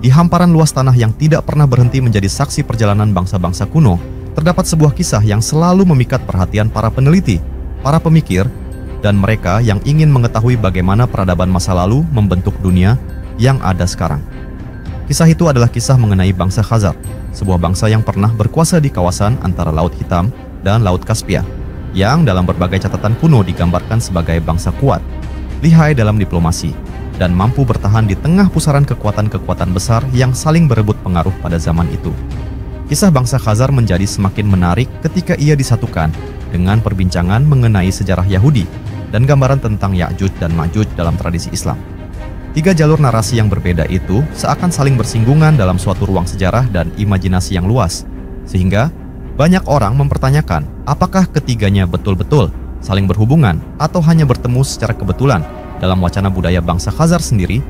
Di hamparan luas tanah yang tidak pernah berhenti menjadi saksi perjalanan bangsa-bangsa kuno, terdapat sebuah kisah yang selalu memikat perhatian para peneliti, para pemikir, dan mereka yang ingin mengetahui bagaimana peradaban masa lalu membentuk dunia yang ada sekarang. Kisah itu adalah kisah mengenai bangsa Khazar, sebuah bangsa yang pernah berkuasa di kawasan antara Laut Hitam dan Laut Kaspia, yang dalam berbagai catatan kuno digambarkan sebagai bangsa kuat, lihai dalam diplomasi, dan mampu bertahan di tengah pusaran kekuatan-kekuatan besar yang saling berebut pengaruh pada zaman itu. Kisah bangsa Khazar menjadi semakin menarik ketika ia disatukan dengan perbincangan mengenai sejarah Yahudi dan gambaran tentang Ya'juj dan Ma'juj dalam tradisi Islam. Tiga jalur narasi yang berbeda itu seakan saling bersinggungan dalam suatu ruang sejarah dan imajinasi yang luas, sehingga banyak orang mempertanyakan apakah ketiganya betul-betul saling berhubungan atau hanya bertemu secara kebetulan. Dalam wacana budaya bangsa Khazar sendiri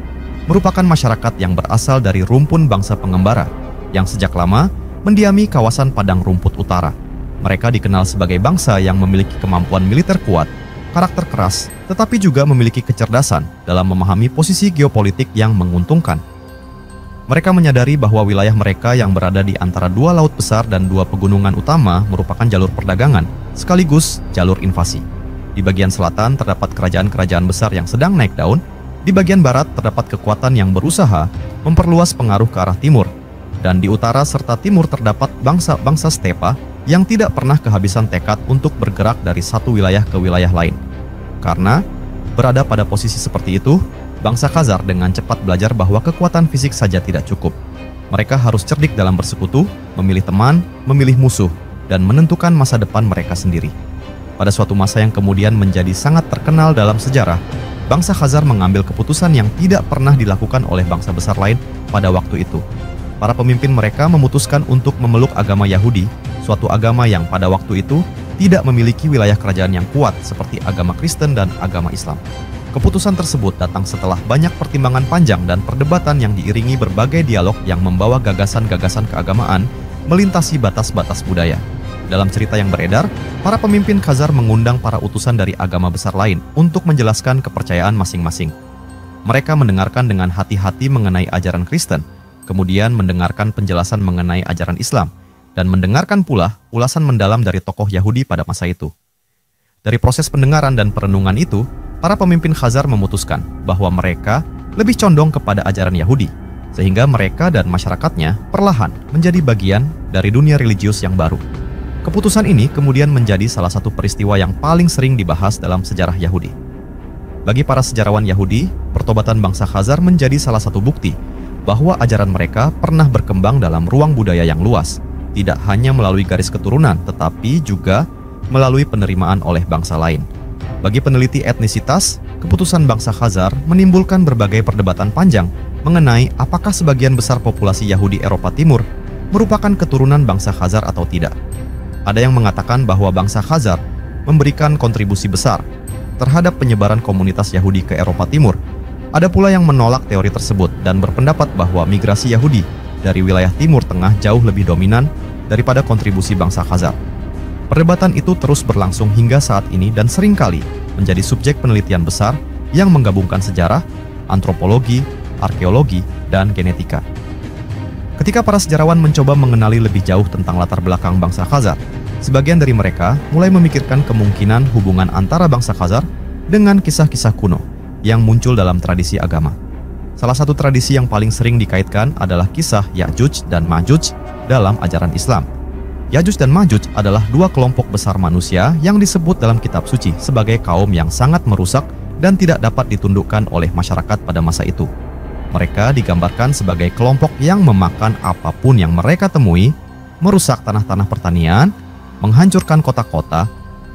merupakan masyarakat yang berasal dari rumpun bangsa pengembara yang sejak lama mendiami kawasan padang rumput utara. Mereka dikenal sebagai bangsa yang memiliki kemampuan militer kuat, karakter keras, tetapi juga memiliki kecerdasan dalam memahami posisi geopolitik yang menguntungkan. Mereka menyadari bahwa wilayah mereka yang berada di antara dua laut besar dan dua pegunungan utama merupakan jalur perdagangan sekaligus jalur invasi. Di bagian selatan terdapat kerajaan-kerajaan besar yang sedang naik daun. Di bagian barat terdapat kekuatan yang berusaha memperluas pengaruh ke arah timur. Dan di utara serta timur terdapat bangsa-bangsa stepa yang tidak pernah kehabisan tekad untuk bergerak dari satu wilayah ke wilayah lain. Karena berada pada posisi seperti itu, bangsa Khazar dengan cepat belajar bahwa kekuatan fisik saja tidak cukup. Mereka harus cerdik dalam bersekutu, memilih teman, memilih musuh, dan menentukan masa depan mereka sendiri. Pada suatu masa yang kemudian menjadi sangat terkenal dalam sejarah, bangsa Khazar mengambil keputusan yang tidak pernah dilakukan oleh bangsa besar lain pada waktu itu. Para pemimpin mereka memutuskan untuk memeluk agama Yahudi, suatu agama yang pada waktu itu tidak memiliki wilayah kerajaan yang kuat seperti agama Kristen dan agama Islam. Keputusan tersebut datang setelah banyak pertimbangan panjang dan perdebatan yang diiringi berbagai dialog yang membawa gagasan-gagasan keagamaan melintasi batas-batas budaya. Dalam cerita yang beredar, para pemimpin Khazar mengundang para utusan dari agama besar lain untuk menjelaskan kepercayaan masing-masing. Mereka mendengarkan dengan hati-hati mengenai ajaran Kristen, kemudian mendengarkan penjelasan mengenai ajaran Islam, dan mendengarkan pula ulasan mendalam dari tokoh Yahudi pada masa itu. Dari proses pendengaran dan perenungan itu, para pemimpin Khazar memutuskan bahwa mereka lebih condong kepada ajaran Yahudi, sehingga mereka dan masyarakatnya perlahan menjadi bagian dari dunia religius yang baru. Keputusan ini kemudian menjadi salah satu peristiwa yang paling sering dibahas dalam sejarah Yahudi. Bagi para sejarawan Yahudi, pertobatan bangsa Khazar menjadi salah satu bukti bahwa ajaran mereka pernah berkembang dalam ruang budaya yang luas, tidak hanya melalui garis keturunan, tetapi juga melalui penerimaan oleh bangsa lain. Bagi peneliti etnisitas, keputusan bangsa Khazar menimbulkan berbagai perdebatan panjang mengenai apakah sebagian besar populasi Yahudi Eropa Timur merupakan keturunan bangsa Khazar atau tidak. Ada yang mengatakan bahwa bangsa Khazar memberikan kontribusi besar terhadap penyebaran komunitas Yahudi ke Eropa Timur. Ada pula yang menolak teori tersebut dan berpendapat bahwa migrasi Yahudi dari wilayah Timur Tengah jauh lebih dominan daripada kontribusi bangsa Khazar. Perdebatan itu terus berlangsung hingga saat ini dan seringkali menjadi subjek penelitian besar yang menggabungkan sejarah, antropologi, arkeologi, dan genetika. Ketika para sejarawan mencoba mengenali lebih jauh tentang latar belakang bangsa Khazar, sebagian dari mereka mulai memikirkan kemungkinan hubungan antara bangsa Khazar dengan kisah-kisah kuno yang muncul dalam tradisi agama. Salah satu tradisi yang paling sering dikaitkan adalah kisah Ya'juj dan Ma'juj dalam ajaran Islam. Ya'juj dan Ma'juj adalah dua kelompok besar manusia yang disebut dalam kitab suci sebagai kaum yang sangat merusak dan tidak dapat ditundukkan oleh masyarakat pada masa itu. Mereka digambarkan sebagai kelompok yang memakan apapun yang mereka temui, merusak tanah-tanah pertanian, menghancurkan kota-kota,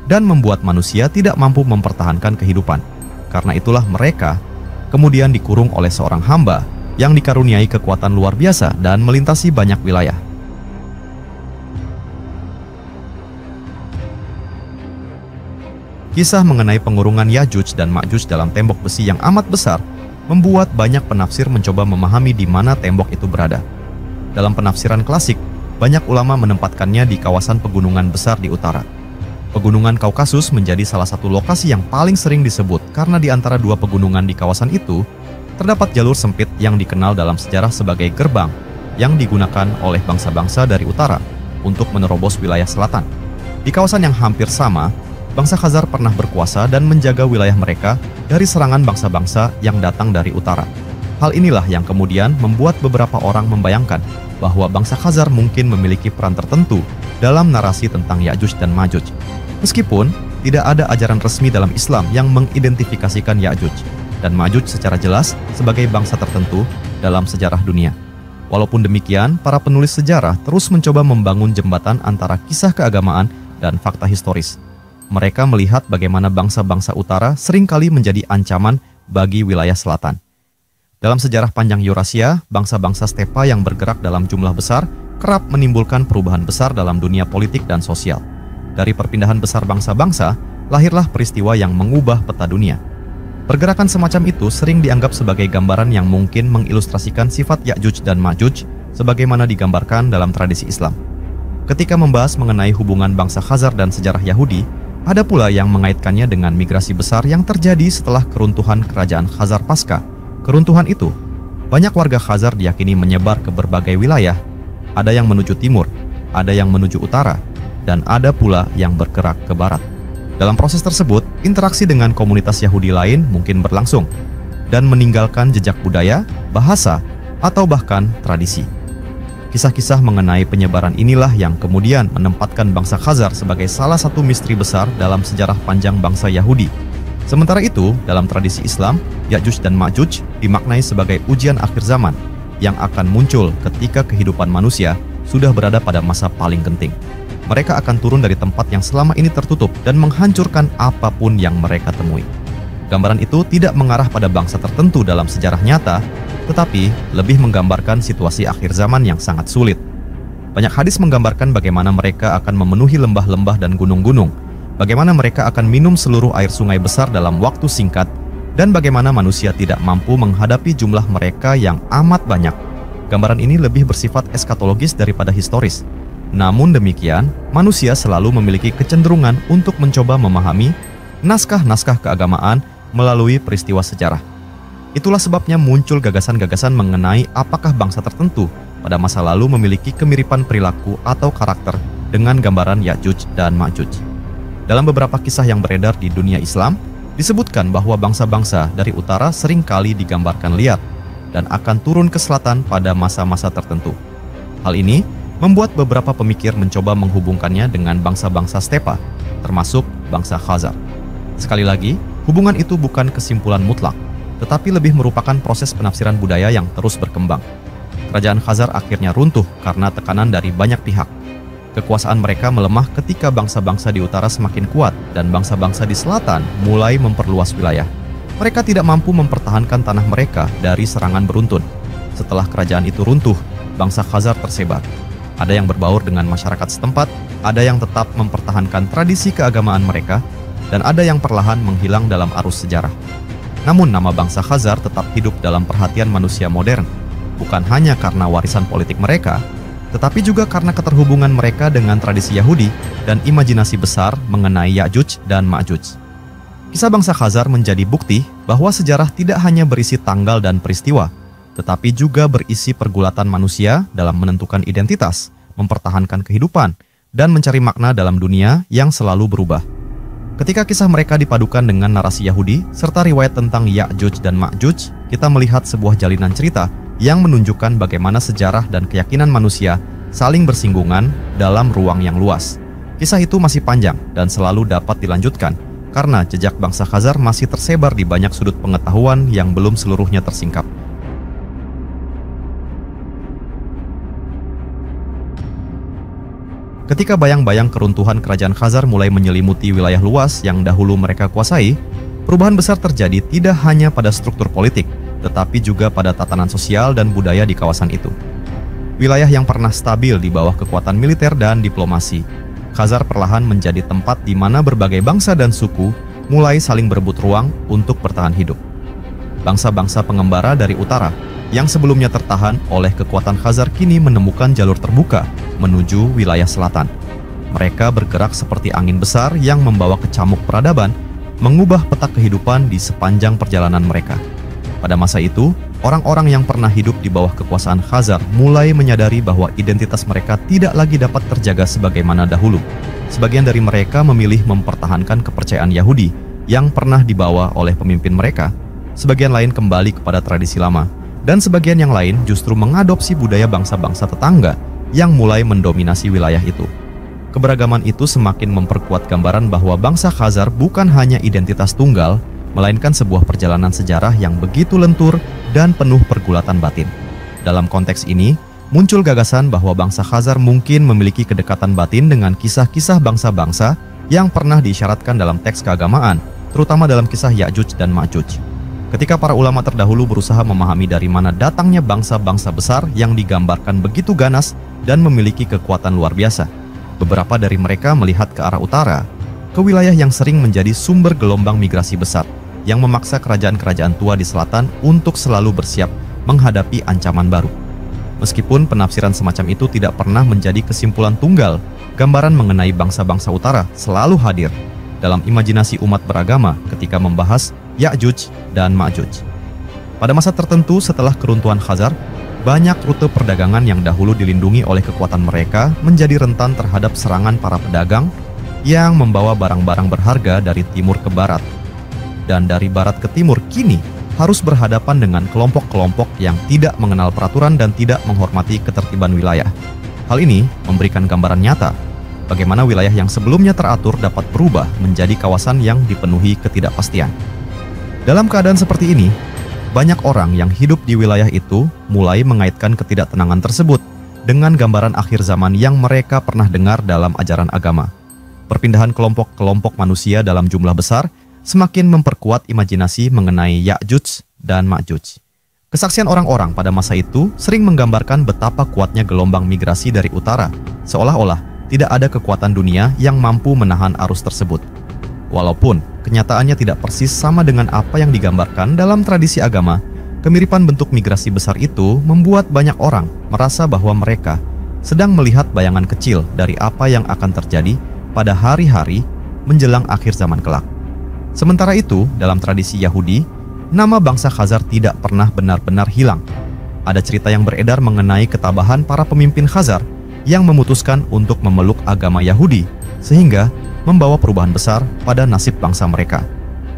dan membuat manusia tidak mampu mempertahankan kehidupan. Karena itulah mereka kemudian dikurung oleh seorang hamba yang dikaruniai kekuatan luar biasa dan melintasi banyak wilayah. Kisah mengenai pengurungan Ya'juj dan Ma'juj dalam tembok besi yang amat besar membuat banyak penafsir mencoba memahami di mana tembok itu berada. Dalam penafsiran klasik, banyak ulama menempatkannya di kawasan pegunungan besar di utara. Pegunungan Kaukasus menjadi salah satu lokasi yang paling sering disebut karena di antara dua pegunungan di kawasan itu terdapat jalur sempit yang dikenal dalam sejarah sebagai gerbang yang digunakan oleh bangsa-bangsa dari utara untuk menerobos wilayah selatan. Di kawasan yang hampir sama, bangsa Khazar pernah berkuasa dan menjaga wilayah mereka dari serangan bangsa-bangsa yang datang dari utara. Hal inilah yang kemudian membuat beberapa orang membayangkan bahwa bangsa Khazar mungkin memiliki peran tertentu dalam narasi tentang Ya'juj dan Ma'juj. Meskipun tidak ada ajaran resmi dalam Islam yang mengidentifikasikan Ya'juj dan Ma'juj secara jelas sebagai bangsa tertentu dalam sejarah dunia. Walaupun demikian, para penulis sejarah terus mencoba membangun jembatan antara kisah keagamaan dan fakta historis. Mereka melihat bagaimana bangsa-bangsa utara seringkali menjadi ancaman bagi wilayah selatan. Dalam sejarah panjang Eurasia, bangsa-bangsa stepa yang bergerak dalam jumlah besar kerap menimbulkan perubahan besar dalam dunia politik dan sosial. Dari perpindahan besar bangsa-bangsa, lahirlah peristiwa yang mengubah peta dunia. Pergerakan semacam itu sering dianggap sebagai gambaran yang mungkin mengilustrasikan sifat Ya'juj dan Ma'juj sebagaimana digambarkan dalam tradisi Islam. Ketika membahas mengenai hubungan bangsa Khazar dan sejarah Yahudi, ada pula yang mengaitkannya dengan migrasi besar yang terjadi setelah keruntuhan kerajaan Khazar pasca keruntuhan itu. Banyak warga Khazar diyakini menyebar ke berbagai wilayah. Ada yang menuju timur, ada yang menuju utara, dan ada pula yang bergerak ke barat. Dalam proses tersebut, interaksi dengan komunitas Yahudi lain mungkin berlangsung dan meninggalkan jejak budaya, bahasa, atau bahkan tradisi. Kisah-kisah mengenai penyebaran inilah yang kemudian menempatkan bangsa Khazar sebagai salah satu misteri besar dalam sejarah panjang bangsa Yahudi. Sementara itu, dalam tradisi Islam, Ya'juj dan Ma'juj dimaknai sebagai ujian akhir zaman yang akan muncul ketika kehidupan manusia sudah berada pada masa paling genting. Mereka akan turun dari tempat yang selama ini tertutup dan menghancurkan apapun yang mereka temui. Gambaran itu tidak mengarah pada bangsa tertentu dalam sejarah nyata, tetapi lebih menggambarkan situasi akhir zaman yang sangat sulit. Banyak hadis menggambarkan bagaimana mereka akan memenuhi lembah-lembah dan gunung-gunung, bagaimana mereka akan minum seluruh air sungai besar dalam waktu singkat, dan bagaimana manusia tidak mampu menghadapi jumlah mereka yang amat banyak. Gambaran ini lebih bersifat eskatologis daripada historis. Namun demikian, manusia selalu memiliki kecenderungan untuk mencoba memahami naskah-naskah keagamaan melalui peristiwa sejarah. Itulah sebabnya muncul gagasan-gagasan mengenai apakah bangsa tertentu pada masa lalu memiliki kemiripan perilaku atau karakter dengan gambaran Ya'juj dan Ma'juj. Dalam beberapa kisah yang beredar di dunia Islam, disebutkan bahwa bangsa-bangsa dari utara seringkali digambarkan liar dan akan turun ke selatan pada masa-masa tertentu. Hal ini membuat beberapa pemikir mencoba menghubungkannya dengan bangsa-bangsa stepa, termasuk bangsa Khazar. Sekali lagi, hubungan itu bukan kesimpulan mutlak, tetapi lebih merupakan proses penafsiran budaya yang terus berkembang. Kerajaan Khazar akhirnya runtuh karena tekanan dari banyak pihak. Kekuasaan mereka melemah ketika bangsa-bangsa di utara semakin kuat dan bangsa-bangsa di selatan mulai memperluas wilayah. Mereka tidak mampu mempertahankan tanah mereka dari serangan beruntun. Setelah kerajaan itu runtuh, bangsa Khazar tersebar. Ada yang berbaur dengan masyarakat setempat, ada yang tetap mempertahankan tradisi keagamaan mereka, dan ada yang perlahan menghilang dalam arus sejarah. Namun nama bangsa Khazar tetap hidup dalam perhatian manusia modern, bukan hanya karena warisan politik mereka, tetapi juga karena keterhubungan mereka dengan tradisi Yahudi dan imajinasi besar mengenai Ya'juj dan Ma'juj. Kisah bangsa Khazar menjadi bukti bahwa sejarah tidak hanya berisi tanggal dan peristiwa, tetapi juga berisi pergulatan manusia dalam menentukan identitas, mempertahankan kehidupan, dan mencari makna dalam dunia yang selalu berubah. Ketika kisah mereka dipadukan dengan narasi Yahudi, serta riwayat tentang Ya'juj dan Ma'juj, kita melihat sebuah jalinan cerita yang menunjukkan bagaimana sejarah dan keyakinan manusia saling bersinggungan dalam ruang yang luas. Kisah itu masih panjang dan selalu dapat dilanjutkan, karena jejak bangsa Khazar masih tersebar di banyak sudut pengetahuan yang belum seluruhnya tersingkap. Ketika bayang-bayang keruntuhan kerajaan Khazar mulai menyelimuti wilayah luas yang dahulu mereka kuasai, perubahan besar terjadi tidak hanya pada struktur politik, tetapi juga pada tatanan sosial dan budaya di kawasan itu. Wilayah yang pernah stabil di bawah kekuatan militer dan diplomasi, Khazar perlahan menjadi tempat di mana berbagai bangsa dan suku mulai saling berebut ruang untuk bertahan hidup. Bangsa-bangsa pengembara dari utara yang sebelumnya tertahan oleh kekuatan Khazar kini menemukan jalur terbuka menuju wilayah selatan. Mereka bergerak seperti angin besar yang membawa kecamuk peradaban, mengubah peta kehidupan di sepanjang perjalanan mereka. Pada masa itu, orang-orang yang pernah hidup di bawah kekuasaan Khazar mulai menyadari bahwa identitas mereka tidak lagi dapat terjaga sebagaimana dahulu. Sebagian dari mereka memilih mempertahankan kepercayaan Yahudi yang pernah dibawa oleh pemimpin mereka. Sebagian lain kembali kepada tradisi lama, dan sebagian yang lain justru mengadopsi budaya bangsa-bangsa tetangga yang mulai mendominasi wilayah itu. Keberagaman itu semakin memperkuat gambaran bahwa bangsa Khazar bukan hanya identitas tunggal, melainkan sebuah perjalanan sejarah yang begitu lentur dan penuh pergulatan batin. Dalam konteks ini, muncul gagasan bahwa bangsa Khazar mungkin memiliki kedekatan batin dengan kisah-kisah bangsa-bangsa yang pernah diisyaratkan dalam teks keagamaan, terutama dalam kisah Ya'juj dan Ma'juj. Ketika para ulama terdahulu berusaha memahami dari mana datangnya bangsa-bangsa besar yang digambarkan begitu ganas dan memiliki kekuatan luar biasa, beberapa dari mereka melihat ke arah utara, ke wilayah yang sering menjadi sumber gelombang migrasi besar, yang memaksa kerajaan-kerajaan tua di selatan untuk selalu bersiap menghadapi ancaman baru. Meskipun penafsiran semacam itu tidak pernah menjadi kesimpulan tunggal, gambaran mengenai bangsa-bangsa utara selalu hadir dalam imajinasi umat beragama ketika membahas Ya'juj dan Ma'juj. Pada masa tertentu setelah keruntuhan Khazar, banyak rute perdagangan yang dahulu dilindungi oleh kekuatan mereka menjadi rentan terhadap serangan para pedagang yang membawa barang-barang berharga dari timur ke barat. Dan dari barat ke timur kini harus berhadapan dengan kelompok-kelompok yang tidak mengenal peraturan dan tidak menghormati ketertiban wilayah. Hal ini memberikan gambaran nyata bagaimana wilayah yang sebelumnya teratur dapat berubah menjadi kawasan yang dipenuhi ketidakpastian. Dalam keadaan seperti ini, banyak orang yang hidup di wilayah itu mulai mengaitkan ketidaktenangan tersebut dengan gambaran akhir zaman yang mereka pernah dengar dalam ajaran agama. Perpindahan kelompok-kelompok manusia dalam jumlah besar semakin memperkuat imajinasi mengenai Ya'juj dan Ma'juj. Kesaksian orang-orang pada masa itu sering menggambarkan betapa kuatnya gelombang migrasi dari utara, seolah-olah tidak ada kekuatan dunia yang mampu menahan arus tersebut. Walaupun kenyataannya tidak persis sama dengan apa yang digambarkan dalam tradisi agama, kemiripan bentuk migrasi besar itu membuat banyak orang merasa bahwa mereka sedang melihat bayangan kecil dari apa yang akan terjadi pada hari-hari menjelang akhir zaman kelak. Sementara itu, dalam tradisi Yahudi, nama bangsa Khazar tidak pernah benar-benar hilang. Ada cerita yang beredar mengenai ketabahan para pemimpin Khazar yang memutuskan untuk memeluk agama Yahudi, sehingga membawa perubahan besar pada nasib bangsa mereka.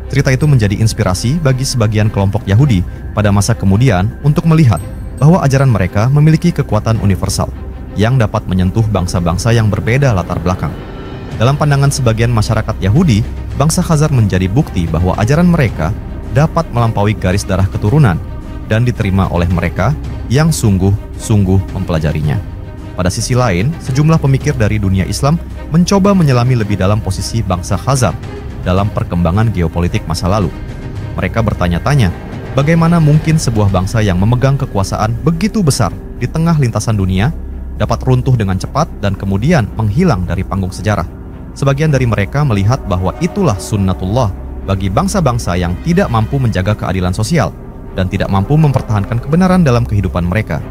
Cerita itu menjadi inspirasi bagi sebagian kelompok Yahudi pada masa kemudian untuk melihat bahwa ajaran mereka memiliki kekuatan universal yang dapat menyentuh bangsa-bangsa yang berbeda latar belakang. Dalam pandangan sebagian masyarakat Yahudi, bangsa Khazar menjadi bukti bahwa ajaran mereka dapat melampaui garis darah keturunan dan diterima oleh mereka yang sungguh-sungguh mempelajarinya. Pada sisi lain, sejumlah pemikir dari dunia Islam mencoba menyelami lebih dalam posisi bangsa Khazar dalam perkembangan geopolitik masa lalu. Mereka bertanya-tanya, bagaimana mungkin sebuah bangsa yang memegang kekuasaan begitu besar di tengah lintasan dunia dapat runtuh dengan cepat dan kemudian menghilang dari panggung sejarah. Sebagian dari mereka melihat bahwa itulah sunnatullah bagi bangsa-bangsa yang tidak mampu menjaga keadilan sosial dan tidak mampu mempertahankan kebenaran dalam kehidupan mereka.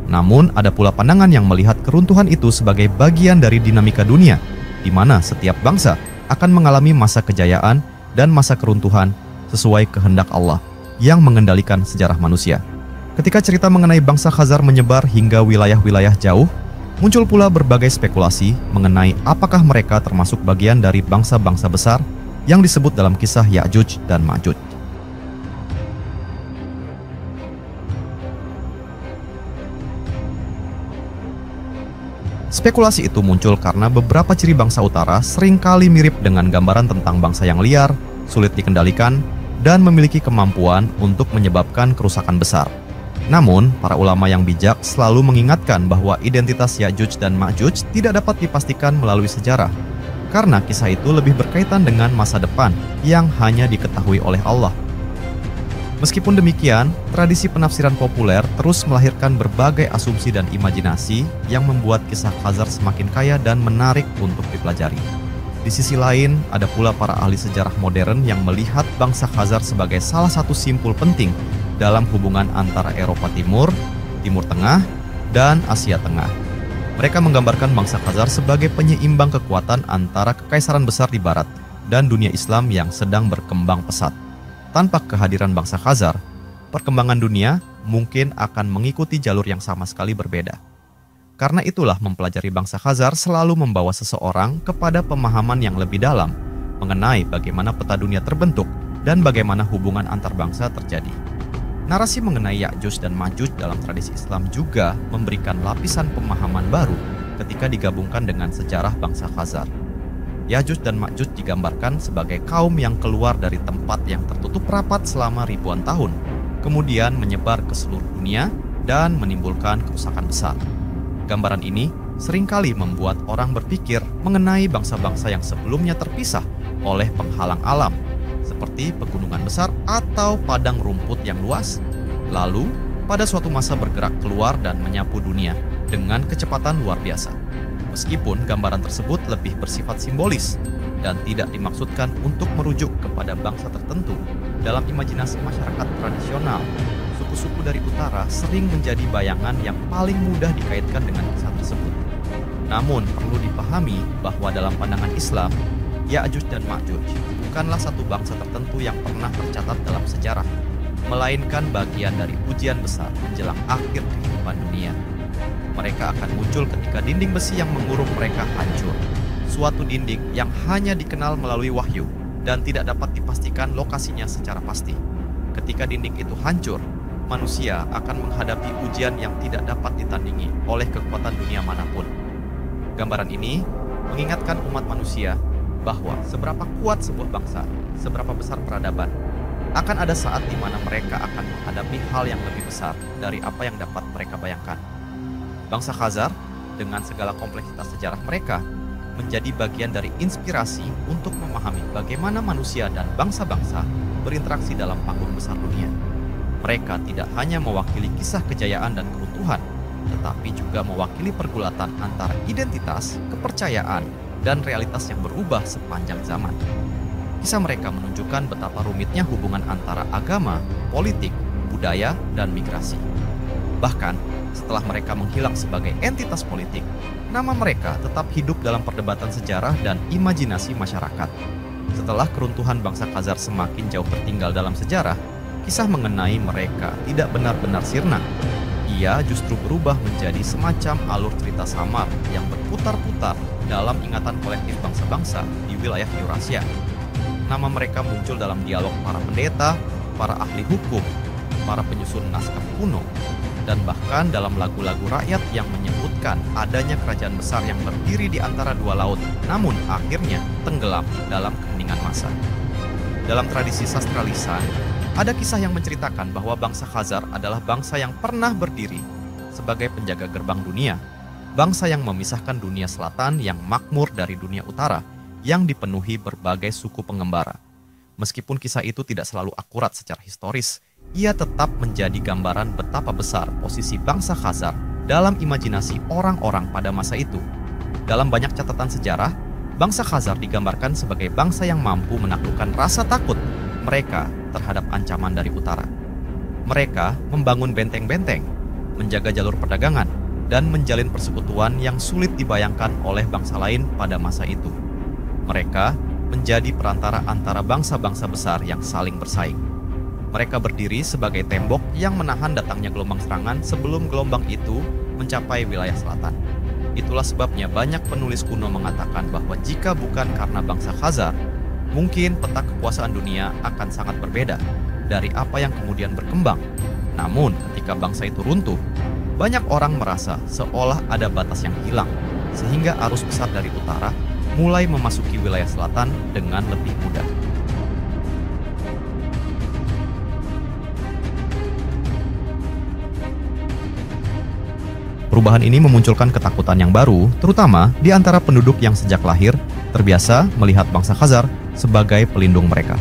Namun, ada pula pandangan yang melihat keruntuhan itu sebagai bagian dari dinamika dunia, di mana setiap bangsa akan mengalami masa kejayaan dan masa keruntuhan sesuai kehendak Allah yang mengendalikan sejarah manusia. Ketika cerita mengenai bangsa Khazar menyebar hingga wilayah-wilayah jauh, muncul pula berbagai spekulasi mengenai apakah mereka termasuk bagian dari bangsa-bangsa besar yang disebut dalam kisah Ya'juj dan Ma'juj. Spekulasi itu muncul karena beberapa ciri bangsa utara seringkali mirip dengan gambaran tentang bangsa yang liar, sulit dikendalikan, dan memiliki kemampuan untuk menyebabkan kerusakan besar. Namun, para ulama yang bijak selalu mengingatkan bahwa identitas Ya'juj dan Ma'juj tidak dapat dipastikan melalui sejarah, karena kisah itu lebih berkaitan dengan masa depan yang hanya diketahui oleh Allah. Meskipun demikian, tradisi penafsiran populer terus melahirkan berbagai asumsi dan imajinasi yang membuat kisah Khazar semakin kaya dan menarik untuk dipelajari. Di sisi lain, ada pula para ahli sejarah modern yang melihat bangsa Khazar sebagai salah satu simpul penting dalam hubungan antara Eropa Timur, Timur Tengah, dan Asia Tengah. Mereka menggambarkan bangsa Khazar sebagai penyeimbang kekuatan antara kekaisaran besar di barat dan dunia Islam yang sedang berkembang pesat. Tanpa kehadiran bangsa Khazar, perkembangan dunia mungkin akan mengikuti jalur yang sama sekali berbeda. Karena itulah mempelajari bangsa Khazar selalu membawa seseorang kepada pemahaman yang lebih dalam mengenai bagaimana peta dunia terbentuk dan bagaimana hubungan antar bangsa terjadi. Narasi mengenai Ya'juj dan Ma'juj dalam tradisi Islam juga memberikan lapisan pemahaman baru ketika digabungkan dengan sejarah bangsa Khazar. Ya'juj dan Ma'juj digambarkan sebagai kaum yang keluar dari tempat yang tertutup rapat selama ribuan tahun, kemudian menyebar ke seluruh dunia dan menimbulkan kerusakan besar. Gambaran ini seringkali membuat orang berpikir mengenai bangsa-bangsa yang sebelumnya terpisah oleh penghalang alam, seperti pegunungan besar atau padang rumput yang luas, lalu pada suatu masa bergerak keluar dan menyapu dunia dengan kecepatan luar biasa. Meskipun gambaran tersebut lebih bersifat simbolis dan tidak dimaksudkan untuk merujuk kepada bangsa tertentu, dalam imajinasi masyarakat tradisional, suku-suku dari utara sering menjadi bayangan yang paling mudah dikaitkan dengan kisah tersebut. Namun perlu dipahami bahwa dalam pandangan Islam, Ya'juj dan Ma'juj bukanlah satu bangsa tertentu yang pernah tercatat dalam sejarah, melainkan bagian dari ujian besar menjelang akhir kehidupan dunia. Mereka akan muncul ketika dinding besi yang mengurung mereka hancur, suatu dinding yang hanya dikenal melalui wahyu dan tidak dapat dipastikan lokasinya secara pasti. Ketika dinding itu hancur, manusia akan menghadapi ujian yang tidak dapat ditandingi oleh kekuatan dunia manapun. Gambaran ini mengingatkan umat manusia bahwa seberapa kuat sebuah bangsa, seberapa besar peradaban, akan ada saat di mana mereka akan menghadapi hal yang lebih besar dari apa yang dapat mereka bayangkan. Bangsa Khazar, dengan segala kompleksitas sejarah mereka, menjadi bagian dari inspirasi untuk memahami bagaimana manusia dan bangsa-bangsa berinteraksi dalam panggung besar dunia. Mereka tidak hanya mewakili kisah kejayaan dan keruntuhan, tetapi juga mewakili pergulatan antara identitas, kepercayaan, dan realitas yang berubah sepanjang zaman. Kisah mereka menunjukkan betapa rumitnya hubungan antara agama, politik, budaya, dan migrasi. Bahkan, setelah mereka menghilang sebagai entitas politik, nama mereka tetap hidup dalam perdebatan sejarah dan imajinasi masyarakat. Setelah keruntuhan bangsa Khazar semakin jauh tertinggal dalam sejarah, kisah mengenai mereka tidak benar-benar sirna. Ia justru berubah menjadi semacam alur cerita samar yang berputar-putar dalam ingatan kolektif bangsa-bangsa di wilayah Eurasia. Nama mereka muncul dalam dialog para pendeta, para ahli hukum, para penyusun naskah kuno, dan bahkan dalam lagu-lagu rakyat yang menyebutkan adanya kerajaan besar yang berdiri di antara dua laut, namun akhirnya tenggelam dalam keheningan masa. Dalam tradisi sastra lisan, ada kisah yang menceritakan bahwa bangsa Khazar adalah bangsa yang pernah berdiri sebagai penjaga gerbang dunia, bangsa yang memisahkan dunia selatan yang makmur dari dunia utara yang dipenuhi berbagai suku pengembara. Meskipun kisah itu tidak selalu akurat secara historis, ia tetap menjadi gambaran betapa besar posisi bangsa Khazar dalam imajinasi orang-orang pada masa itu. Dalam banyak catatan sejarah, bangsa Khazar digambarkan sebagai bangsa yang mampu menaklukkan rasa takut mereka terhadap ancaman dari utara. Mereka membangun benteng-benteng, menjaga jalur perdagangan, dan menjalin persekutuan yang sulit dibayangkan oleh bangsa lain pada masa itu. Mereka menjadi perantara antara bangsa-bangsa besar yang saling bersaing. Mereka berdiri sebagai tembok yang menahan datangnya gelombang serangan sebelum gelombang itu mencapai wilayah selatan. Itulah sebabnya banyak penulis kuno mengatakan bahwa jika bukan karena bangsa Khazar, mungkin peta kekuasaan dunia akan sangat berbeda dari apa yang kemudian berkembang. Namun ketika bangsa itu runtuh, banyak orang merasa seolah ada batas yang hilang, sehingga arus besar dari utara mulai memasuki wilayah selatan dengan lebih mudah. Perubahan ini memunculkan ketakutan yang baru, terutama di antara penduduk yang sejak lahir terbiasa melihat bangsa Khazar sebagai pelindung mereka.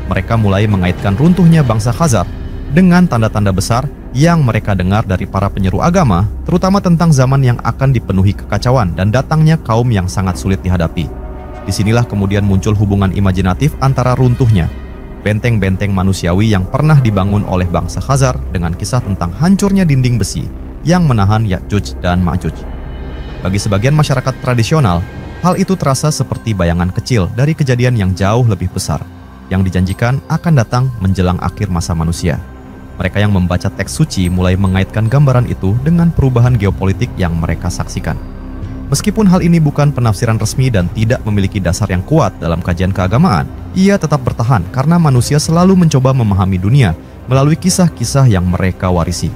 Mereka mulai mengaitkan runtuhnya bangsa Khazar dengan tanda-tanda besar yang mereka dengar dari para penyeru agama, terutama tentang zaman yang akan dipenuhi kekacauan dan datangnya kaum yang sangat sulit dihadapi. Disinilah kemudian muncul hubungan imajinatif antara runtuhnya benteng-benteng manusiawi yang pernah dibangun oleh bangsa Khazar dengan kisah tentang hancurnya dinding besi yang menahan Ya'juj dan Ma'juj. Bagi sebagian masyarakat tradisional, hal itu terasa seperti bayangan kecil dari kejadian yang jauh lebih besar, yang dijanjikan akan datang menjelang akhir masa manusia. Mereka yang membaca teks suci mulai mengaitkan gambaran itu dengan perubahan geopolitik yang mereka saksikan. Meskipun hal ini bukan penafsiran resmi dan tidak memiliki dasar yang kuat dalam kajian keagamaan, ia tetap bertahan karena manusia selalu mencoba memahami dunia melalui kisah-kisah yang mereka warisi.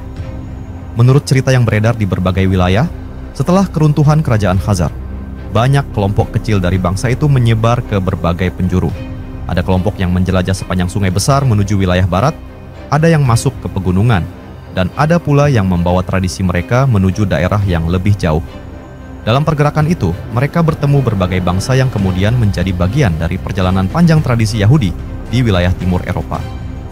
Menurut cerita yang beredar di berbagai wilayah, setelah keruntuhan kerajaan Khazar, banyak kelompok kecil dari bangsa itu menyebar ke berbagai penjuru. Ada kelompok yang menjelajah sepanjang sungai besar menuju wilayah barat, ada yang masuk ke pegunungan, dan ada pula yang membawa tradisi mereka menuju daerah yang lebih jauh. Dalam pergerakan itu, mereka bertemu berbagai bangsa yang kemudian menjadi bagian dari perjalanan panjang tradisi Yahudi di wilayah timur Eropa.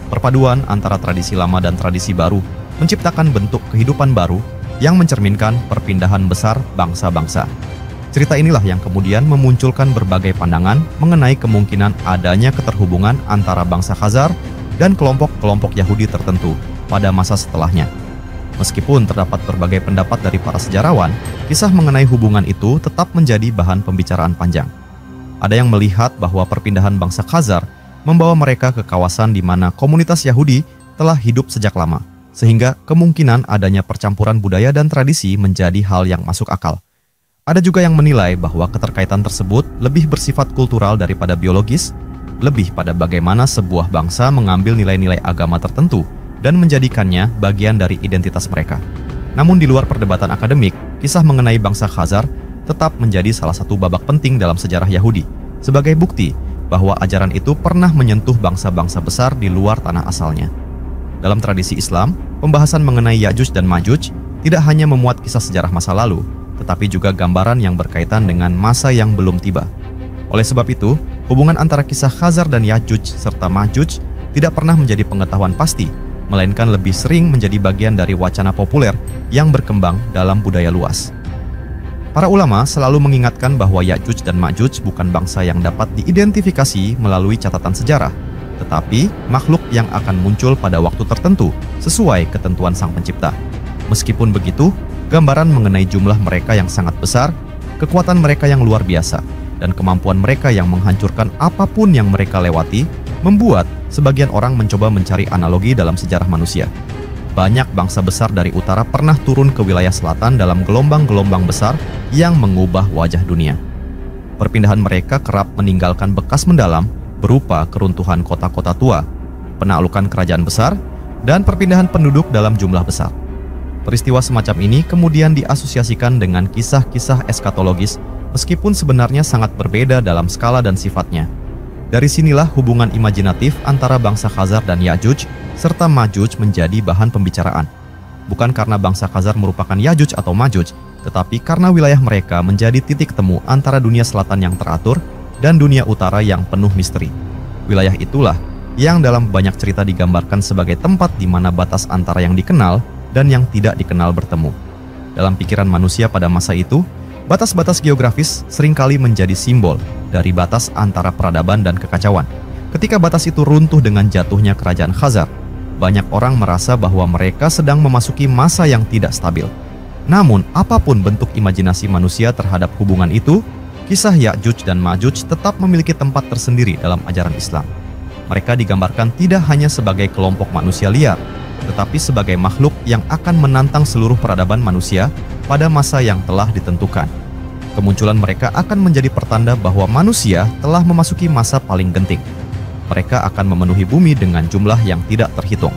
Perpaduan antara tradisi lama dan tradisi baru menciptakan bentuk kehidupan baru yang mencerminkan perpindahan besar bangsa-bangsa. Cerita inilah yang kemudian memunculkan berbagai pandangan mengenai kemungkinan adanya keterhubungan antara bangsa Khazar dan kelompok-kelompok Yahudi tertentu pada masa setelahnya. Meskipun terdapat berbagai pendapat dari para sejarawan, kisah mengenai hubungan itu tetap menjadi bahan pembicaraan panjang. Ada yang melihat bahwa perpindahan bangsa Khazar membawa mereka ke kawasan di mana komunitas Yahudi telah hidup sejak lama, sehingga kemungkinan adanya percampuran budaya dan tradisi menjadi hal yang masuk akal. Ada juga yang menilai bahwa keterkaitan tersebut lebih bersifat kultural daripada biologis, lebih pada bagaimana sebuah bangsa mengambil nilai-nilai agama tertentu dan menjadikannya bagian dari identitas mereka. Namun di luar perdebatan akademik, kisah mengenai bangsa Khazar tetap menjadi salah satu babak penting dalam sejarah Yahudi, sebagai bukti bahwa ajaran itu pernah menyentuh bangsa-bangsa besar di luar tanah asalnya. Dalam tradisi Islam, pembahasan mengenai Ya'juj dan Ma'juj tidak hanya memuat kisah sejarah masa lalu, tetapi juga gambaran yang berkaitan dengan masa yang belum tiba. Oleh sebab itu, hubungan antara kisah Khazar dan Ya'juj serta Ma'juj tidak pernah menjadi pengetahuan pasti, melainkan lebih sering menjadi bagian dari wacana populer yang berkembang dalam budaya luas. Para ulama selalu mengingatkan bahwa Ya'juj dan Ma'juj bukan bangsa yang dapat diidentifikasi melalui catatan sejarah, tetapi makhluk yang akan muncul pada waktu tertentu sesuai ketentuan Sang Pencipta. Meskipun begitu, gambaran mengenai jumlah mereka yang sangat besar, kekuatan mereka yang luar biasa, dan kemampuan mereka yang menghancurkan apapun yang mereka lewati, membuat sebagian orang mencoba mencari analogi dalam sejarah manusia. Banyak bangsa besar dari utara pernah turun ke wilayah selatan dalam gelombang-gelombang besar yang mengubah wajah dunia. Perpindahan mereka kerap meninggalkan bekas mendalam berupa keruntuhan kota-kota tua, penaklukan kerajaan besar, dan perpindahan penduduk dalam jumlah besar. Peristiwa semacam ini kemudian diasosiasikan dengan kisah-kisah eskatologis, meskipun sebenarnya sangat berbeda dalam skala dan sifatnya. Dari sinilah hubungan imajinatif antara bangsa Khazar dan Ya'juj serta Ma'juj menjadi bahan pembicaraan. Bukan karena bangsa Khazar merupakan Ya'juj atau Ma'juj, tetapi karena wilayah mereka menjadi titik temu antara dunia selatan yang teratur dan dunia utara yang penuh misteri. Wilayah itulah yang dalam banyak cerita digambarkan sebagai tempat di mana batas antara yang dikenal dan yang tidak dikenal bertemu. Dalam pikiran manusia pada masa itu, batas-batas geografis seringkali menjadi simbol dari batas antara peradaban dan kekacauan. Ketika batas itu runtuh dengan jatuhnya kerajaan Khazar, banyak orang merasa bahwa mereka sedang memasuki masa yang tidak stabil. Namun, apapun bentuk imajinasi manusia terhadap hubungan itu, kisah Ya'juj dan Ma'juj tetap memiliki tempat tersendiri dalam ajaran Islam. Mereka digambarkan tidak hanya sebagai kelompok manusia liar, tetapi sebagai makhluk yang akan menantang seluruh peradaban manusia pada masa yang telah ditentukan. Kemunculan mereka akan menjadi pertanda bahwa manusia telah memasuki masa paling genting. Mereka akan memenuhi bumi dengan jumlah yang tidak terhitung.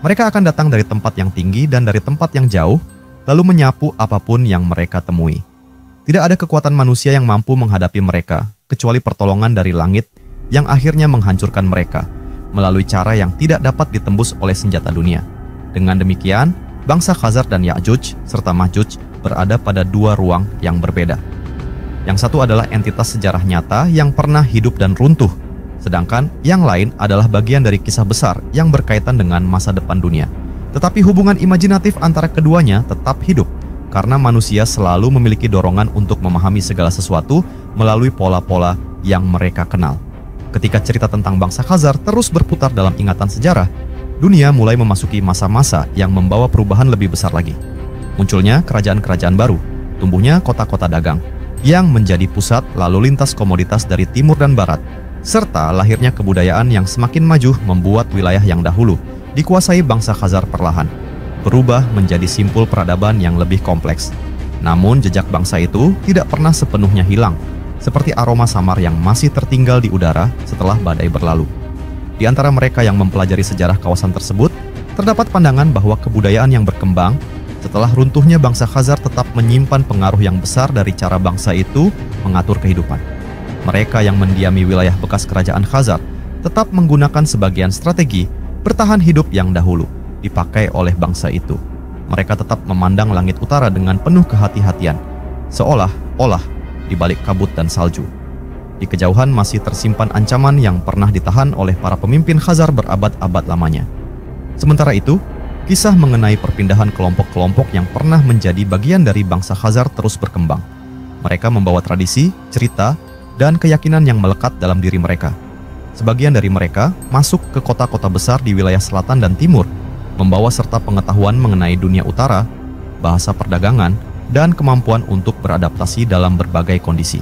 Mereka akan datang dari tempat yang tinggi dan dari tempat yang jauh, lalu menyapu apapun yang mereka temui. Tidak ada kekuatan manusia yang mampu menghadapi mereka, kecuali pertolongan dari langit yang akhirnya menghancurkan mereka, melalui cara yang tidak dapat ditembus oleh senjata dunia. Dengan demikian, bangsa Khazar dan Ya'juj serta Ma'juj berada pada dua ruang yang berbeda. Yang satu adalah entitas sejarah nyata yang pernah hidup dan runtuh, sedangkan yang lain adalah bagian dari kisah besar yang berkaitan dengan masa depan dunia. Tetapi hubungan imajinatif antara keduanya tetap hidup, karena manusia selalu memiliki dorongan untuk memahami segala sesuatu melalui pola-pola yang mereka kenal. Ketika cerita tentang bangsa Khazar terus berputar dalam ingatan sejarah, dunia mulai memasuki masa-masa yang membawa perubahan lebih besar lagi. Munculnya kerajaan-kerajaan baru, tumbuhnya kota-kota dagang, yang menjadi pusat lalu lintas komoditas dari timur dan barat, serta lahirnya kebudayaan yang semakin maju membuat wilayah yang dahulu dikuasai bangsa Khazar perlahan berubah menjadi simpul peradaban yang lebih kompleks. Namun jejak bangsa itu tidak pernah sepenuhnya hilang, seperti aroma samar yang masih tertinggal di udara setelah badai berlalu. Di antara mereka yang mempelajari sejarah kawasan tersebut, terdapat pandangan bahwa kebudayaan yang berkembang setelah runtuhnya bangsa Khazar tetap menyimpan pengaruh yang besar dari cara bangsa itu mengatur kehidupan. Mereka yang mendiami wilayah bekas kerajaan Khazar tetap menggunakan sebagian strategi bertahan hidup yang dahulu dipakai oleh bangsa itu. Mereka tetap memandang langit utara dengan penuh kehati-hatian, seolah-olah di balik kabut dan salju. Di kejauhan masih tersimpan ancaman yang pernah ditahan oleh para pemimpin Khazar berabad-abad lamanya. Sementara itu, kisah mengenai perpindahan kelompok-kelompok yang pernah menjadi bagian dari bangsa Khazar terus berkembang. Mereka membawa tradisi, cerita, dan keyakinan yang melekat dalam diri mereka. Sebagian dari mereka masuk ke kota-kota besar di wilayah selatan dan timur, membawa serta pengetahuan mengenai dunia utara, bahasa perdagangan, dan kemampuan untuk beradaptasi dalam berbagai kondisi.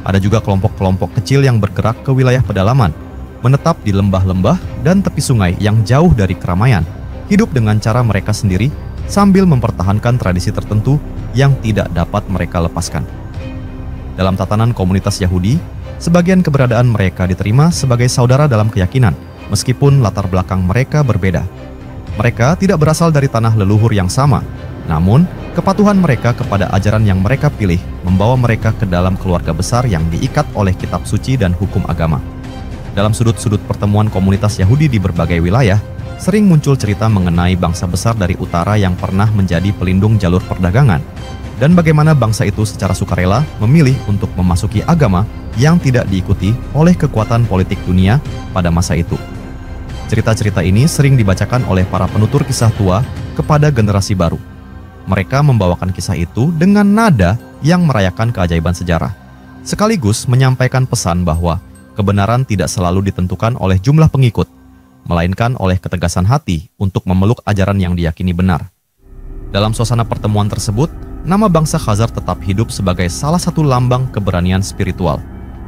Ada juga kelompok-kelompok kecil yang bergerak ke wilayah pedalaman, menetap di lembah-lembah dan tepi sungai yang jauh dari keramaian, hidup dengan cara mereka sendiri sambil mempertahankan tradisi tertentu yang tidak dapat mereka lepaskan. Dalam tatanan komunitas Yahudi, sebagian keberadaan mereka diterima sebagai saudara dalam keyakinan, meskipun latar belakang mereka berbeda. Mereka tidak berasal dari tanah leluhur yang sama, namun kepatuhan mereka kepada ajaran yang mereka pilih membawa mereka ke dalam keluarga besar yang diikat oleh kitab suci dan hukum agama. Dalam sudut-sudut pertemuan komunitas Yahudi di berbagai wilayah, sering muncul cerita mengenai bangsa besar dari utara yang pernah menjadi pelindung jalur perdagangan, dan bagaimana bangsa itu secara sukarela memilih untuk memasuki agama yang tidak diikuti oleh kekuatan politik dunia pada masa itu. Cerita-cerita ini sering dibacakan oleh para penutur kisah tua kepada generasi baru. Mereka membawakan kisah itu dengan nada yang merayakan keajaiban sejarah, sekaligus menyampaikan pesan bahwa kebenaran tidak selalu ditentukan oleh jumlah pengikut, melainkan oleh ketegasan hati untuk memeluk ajaran yang diyakini benar. Dalam suasana pertemuan tersebut, nama bangsa Khazar tetap hidup sebagai salah satu lambang keberanian spiritual.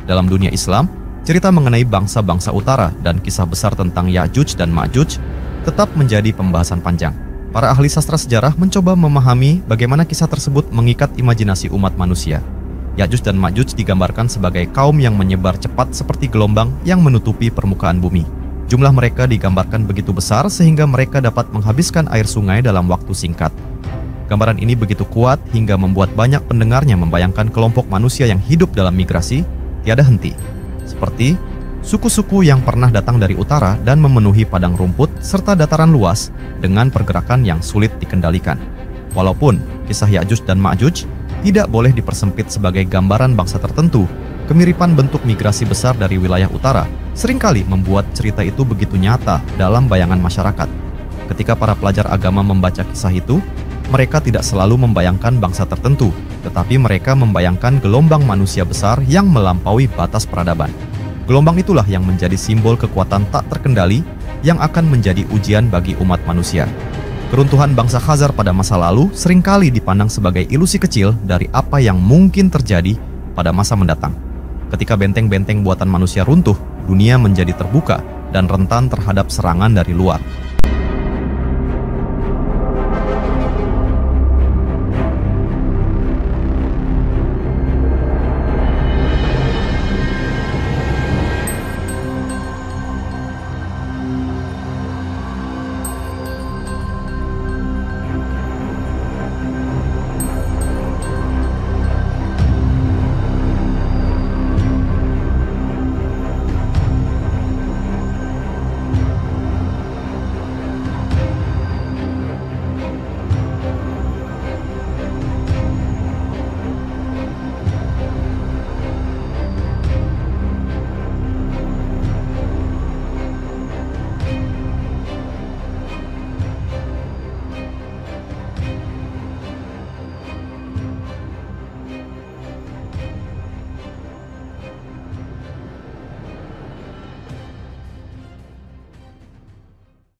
Dalam dunia Islam, cerita mengenai bangsa-bangsa utara dan kisah besar tentang Ya'juj dan Ma'juj tetap menjadi pembahasan panjang. Para ahli sastra sejarah mencoba memahami bagaimana kisah tersebut mengikat imajinasi umat manusia. Ya'juj dan Ma'juj digambarkan sebagai kaum yang menyebar cepat seperti gelombang yang menutupi permukaan bumi. Jumlah mereka digambarkan begitu besar sehingga mereka dapat menghabiskan air sungai dalam waktu singkat. Gambaran ini begitu kuat hingga membuat banyak pendengarnya membayangkan kelompok manusia yang hidup dalam migrasi tiada henti, seperti suku-suku yang pernah datang dari utara dan memenuhi padang rumput serta dataran luas dengan pergerakan yang sulit dikendalikan. Walaupun kisah Ya'juj dan Ma'juj tidak boleh dipersempit sebagai gambaran bangsa tertentu, kemiripan bentuk migrasi besar dari wilayah utara seringkali membuat cerita itu begitu nyata dalam bayangan masyarakat. Ketika para pelajar agama membaca kisah itu, mereka tidak selalu membayangkan bangsa tertentu, tetapi mereka membayangkan gelombang manusia besar yang melampaui batas peradaban. Gelombang itulah yang menjadi simbol kekuatan tak terkendali yang akan menjadi ujian bagi umat manusia. Keruntuhan bangsa Khazar pada masa lalu seringkali dipandang sebagai ilusi kecil dari apa yang mungkin terjadi pada masa mendatang. Ketika benteng-benteng buatan manusia runtuh, dunia menjadi terbuka dan rentan terhadap serangan dari luar.